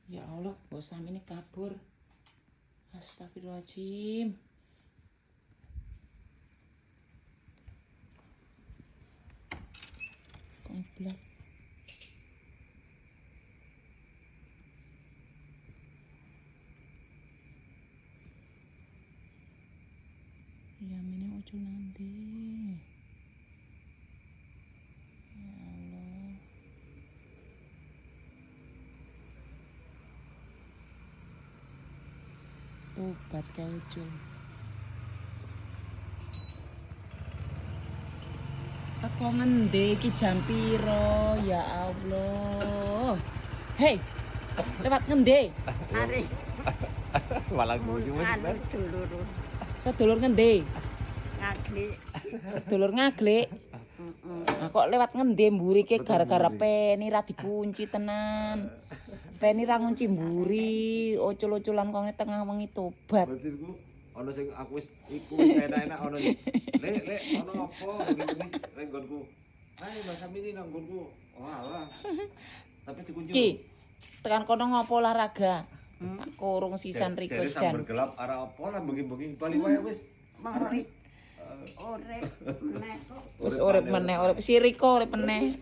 Ya Allah, bos Sami ini kabur. Astagfirullahaladzim. Komplek. Ya ini ojo nanti. Ya Allah. Obat keju. Aku ngendi iki jam piro? Ya Allah. Hei, lewat ngendi? Hari Malah guyu Mas. anu dulur Sedulur ngendi? ngagli. Sedulur ngaglik. Nah, kok lewat ngendi mburi ke gara-gara peni ra dikunci tenan. Peni ra ngunci mburi, ocul-oculan kok tengah wengi tobat. Berarti ku ono sing aku wis iku enak-enak ono. Lek ono apa begini lek nggonku. Ayo Mas Sami ini nang nggonku. Walah. Tapi dikunci. Ki, tekan kono ngopo olahraga? Tak kurung sisan Riko Dari jan. sambar gelap arah apa lah bengi-bengi bali wae wis. Mari. Ore nek kok Wis urip meneh, urip si Riko urip meneh.